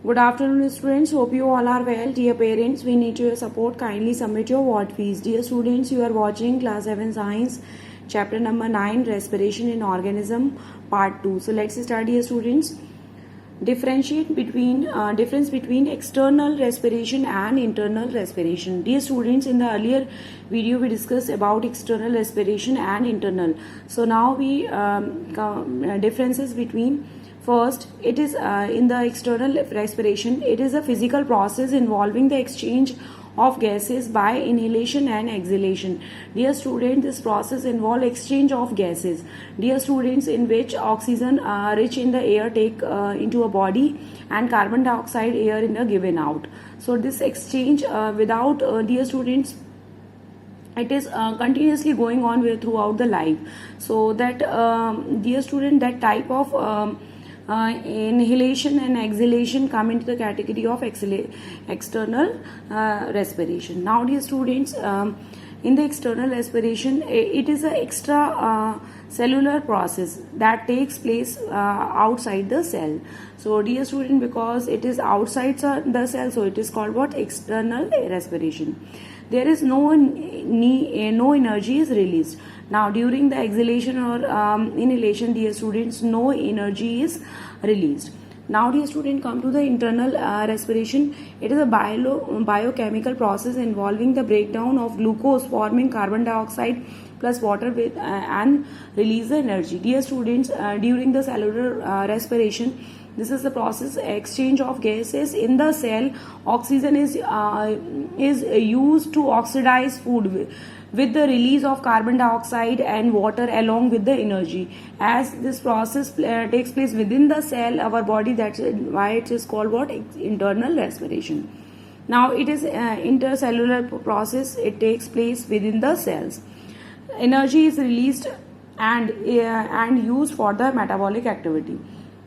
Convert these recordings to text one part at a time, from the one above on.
Good afternoon, students. Hope you all are well. Dear parents, we need your support. Kindly submit your word fees. Dear students, you are watching Class 7 Science, Chapter number 9, Respiration in Organism, Part 2. So let's start, dear students. Difference between external respiration and internal respiration. Dear students, in the earlier video we discussed about external respiration and internal. So now we differences between. First, it is in the external respiration. It is a physical process involving the exchange of gases by inhalation and exhalation. Dear students, this process involves exchange of gases. Dear students, in which oxygen rich in the air take into a body and carbon dioxide air in the given out. So this exchange without dear students, it is continuously going on throughout the life. So that dear student, that type of inhalation and exhalation come into the category of external respiration. Now, dear students, in the external respiration, it is an extra cellular process that takes place outside the cell. So, dear student, because it is outside the cell, so it is called what? External respiration. There is no energy is released. Now, during the exhalation or inhalation, dear students, no energy is released. Now, dear student, come to the internal respiration. It is a biochemical process involving the breakdown of glucose, forming carbon dioxide plus water with and release the energy. Dear students, during the cellular respiration, this is the process exchange of gases in the cell. Oxygen is used to oxidize food with the release of carbon dioxide and water along with the energy. As this process takes place within the cell, our body, that's why it is called what? Internal respiration. Now, it is intercellular process. It takes place within the cells. Energy is released and used for the metabolic activity.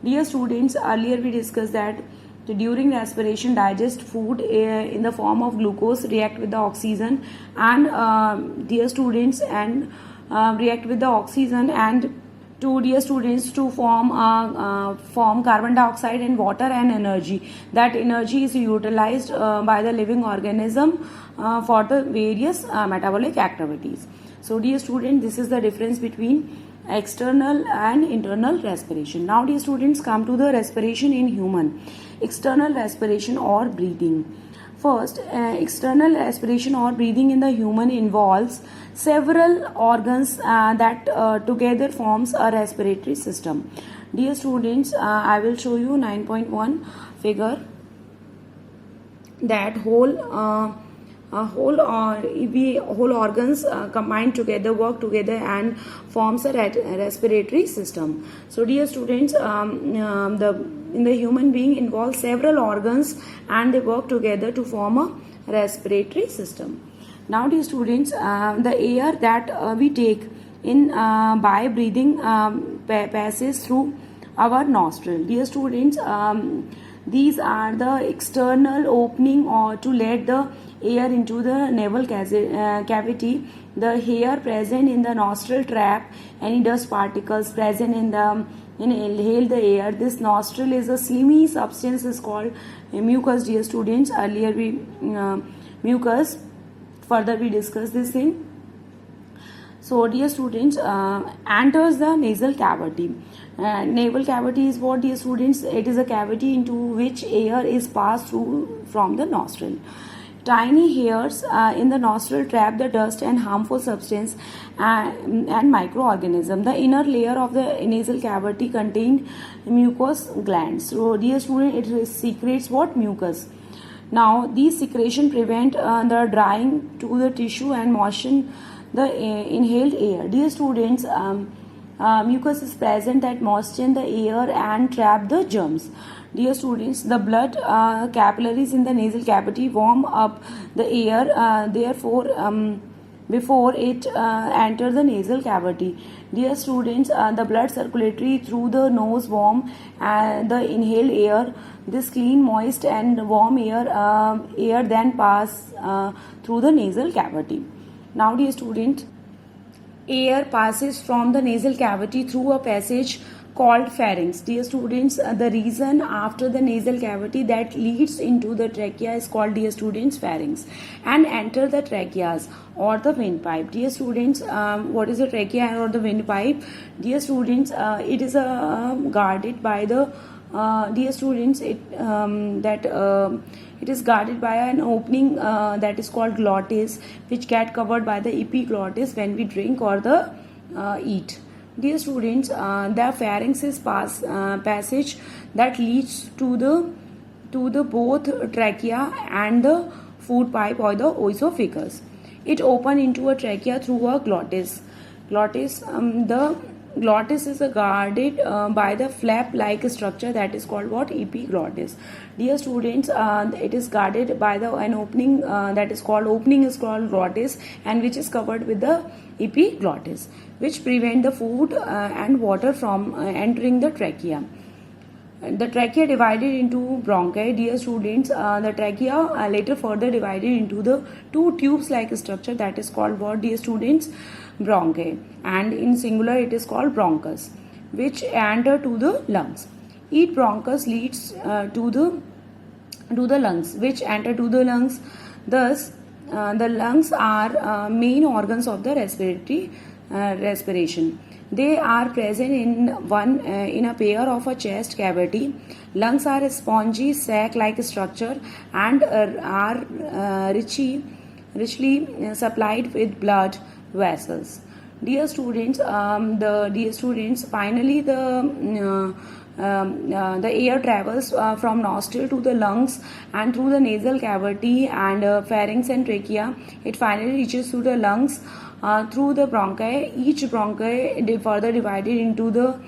Dear students, earlier we discussed that during respiration, digest food in the form of glucose react with the oxygen and dear students and react with the oxygen and to dear students to form carbon dioxide and water and energy. That energy is utilized by the living organism for the various metabolic activities. So, dear student, this is the difference between external and internal respiration. Now, dear students, come to the respiration in human. External respiration or breathing. First, external respiration or breathing in the human involves several organs that together forms a respiratory system. Dear students, I will show you 9.1 figure that whole organs combined together, work together and forms a respiratory system. So, dear students, in the human being involves several organs and they work together to form a respiratory system. Now, dear students, the air that we take in by breathing passes through our nostril. Dear students, these are the external opening or to let the air into the nasal cavity. The hair present in the nostril trap any dust particles present in inhale the air. This nostril is a slimy substance is called mucus. Dear students, earlier we mucus. Further we discuss this thing. So, dear students, enters the nasal cavity. Nasal cavity is what, dear students? It is a cavity into which air is passed through from the nostril. Tiny hairs in the nostril trap the dust and harmful substance and microorganism. The inner layer of the nasal cavity contains mucous glands. So, dear student, it secretes what? Mucus. Now, these secretion prevent the drying to the tissue and moisten the inhaled air. Dear students, mucus is present that moisten the air and trap the germs. Dear students, the blood capillaries in the nasal cavity warm up the air, therefore before it enters the nasal cavity. Dear students, the blood circulatory through the nose warm the inhaled air. This clean, moist and warm air then pass through the nasal cavity. Now, dear students, air passes from the nasal cavity through a passage called pharynx. Dear students, the region after the nasal cavity that leads into the trachea is called, dear students, pharynx, and enter the tracheas or the windpipe. Dear students, what is the trachea or the windpipe? Dear students, it is guarded by the dear students, it is guarded by an opening that is called glottis, which get covered by the epiglottis when we drink or the eat. Dear students, the pharynx is passage that leads to the both trachea and the food pipe or the oesophagus. It open into a trachea through a glottis. The glottis is guarded by the flap-like structure that is called what? Epiglottis. Dear students, it is guarded by an opening that is called glottis, and which is covered with the epiglottis, which prevent the food and water from entering the trachea. The trachea divided into bronchi. Dear students, the trachea later further divided into the two tubes-like structure that is called what, dear students? Bronchi, and in singular it is called bronchus, which enter to the lungs. Each bronchus leads to the lungs, which enter to the lungs. Thus, the lungs are main organs of the respiration. They are present in a pair of a chest cavity. Lungs are a spongy sac-like structure and are richly supplied with blood vessels. Dear students, finally the air travels from nostril to the lungs and through the nasal cavity and pharynx and trachea. It finally reaches to the lungs through the bronchi. Each bronchi further divided into the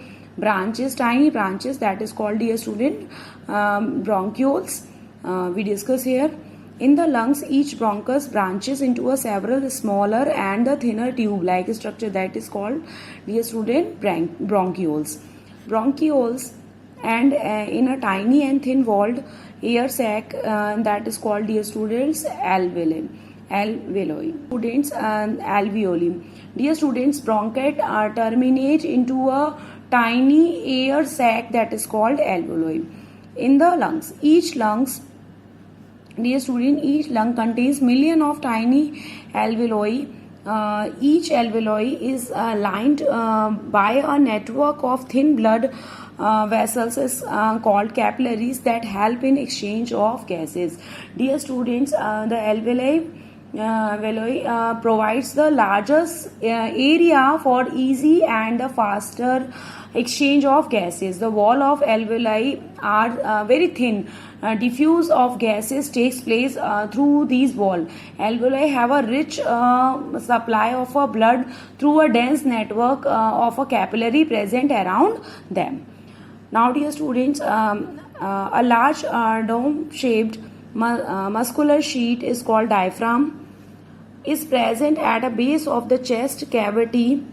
tiny branches that is called, dear student, bronchioles. We discuss here. In the lungs, each bronchus branches into a several smaller and the thinner tube-like structure that is called, dear student, bronchioles. Bronchioles and in a tiny and thin-walled air sac that is called, dear students, alveoli. Students, alveoli. Dear students, bronchi terminate into a tiny air sac that is called alveoli. In the lungs, dear student, each lung contains millions of tiny alveoli. Each alveoli is lined by a network of thin blood vessels called capillaries that help in exchange of gases. Dear students, the alveoli provides the largest area for easy and the faster exchange of gases. The wall of alveoli are very thin. Diffuse of gases takes place through these walls. Alveoli have a rich supply of blood through a dense network of a capillary present around them. Now, dear students, a large dome-shaped muscular sheet is called diaphragm. Is present at a base of the chest cavity.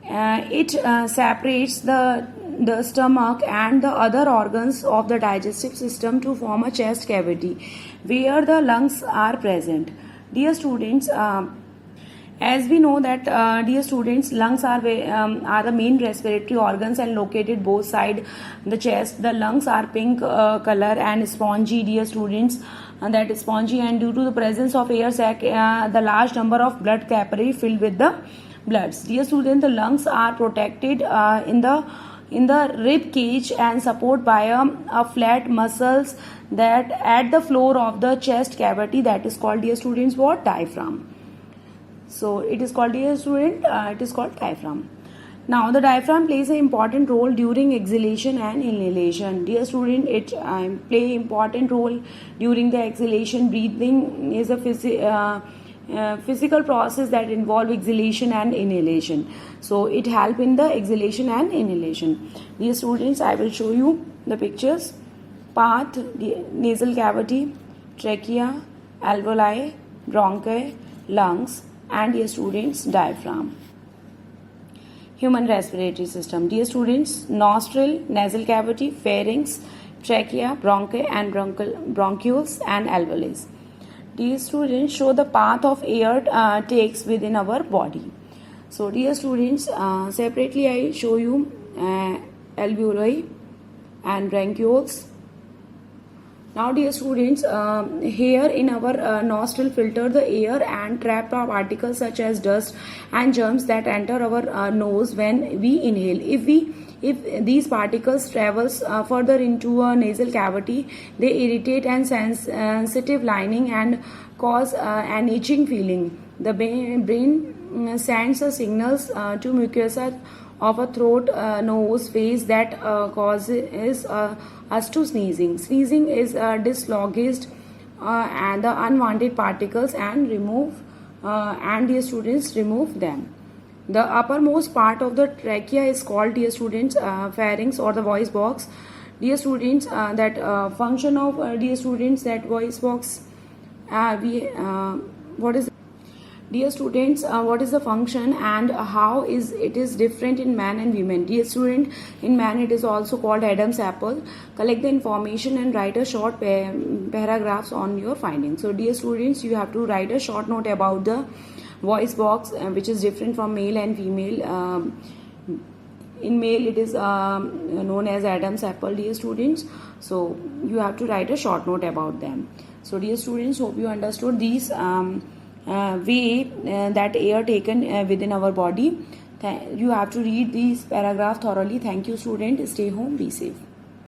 It separates the stomach and the other organs of the digestive system to form a chest cavity where the lungs are present. Dear students, as we know that, dear students, lungs are the main respiratory organs and located both side the chest. The lungs are pink color and spongy, dear students, and that is spongy, and due to the presence of air sac, the large number of blood capillary filled with the bloods. Dear students, the lungs are protected in the rib cage and supported by a flat muscles that at the floor of the chest cavity that is called, dear students, what? Diaphragm. So it is called, dear student, it is called diaphragm. Now the diaphragm plays an important role during exhalation and inhalation. Dear student, it play important role during the exhalation. Breathing is a physical process that involve exhalation and inhalation. So it help in the exhalation and inhalation. Dear students, I will show you the pictures. Path, nasal cavity, trachea, alveoli, bronchi, lungs, and dear students, diaphragm. Human respiratory system. Dear students, nostril, nasal cavity, pharynx, trachea, bronchi, and bronchioles and alveoli. Dear students, show the path of air takes within our body. So dear students, separately I show you alveoli and bronchioles. Now dear students, here in our nostril filter the air and trap particles such as dust and germs that enter our nose when we inhale. If these particles travels further into a nasal cavity, they irritate and sensitive lining and cause an itching feeling. The brain sends a signals to mucosa of a throat, nose, face that causes us to sneezing. Sneezing is dislodged and the unwanted particles and the students remove them. The uppermost part of the trachea is called, dear students, pharynx or the voice box. Dear students, that function of dear students, that voice box, what is, dear students, what is the function and how is it is different in man and women? Dear student, in man it is also called Adam's apple. Collect the information and write a short paragraphs on your findings. So dear students, you have to write a short note about the voice box, which is different from male and female. In male it is known as Adam's apple, dear students. So you have to write a short note about them. So dear students, hope you understood these way that air taken within our body. You have to read these paragraph thoroughly. Thank you student. Stay home, be safe.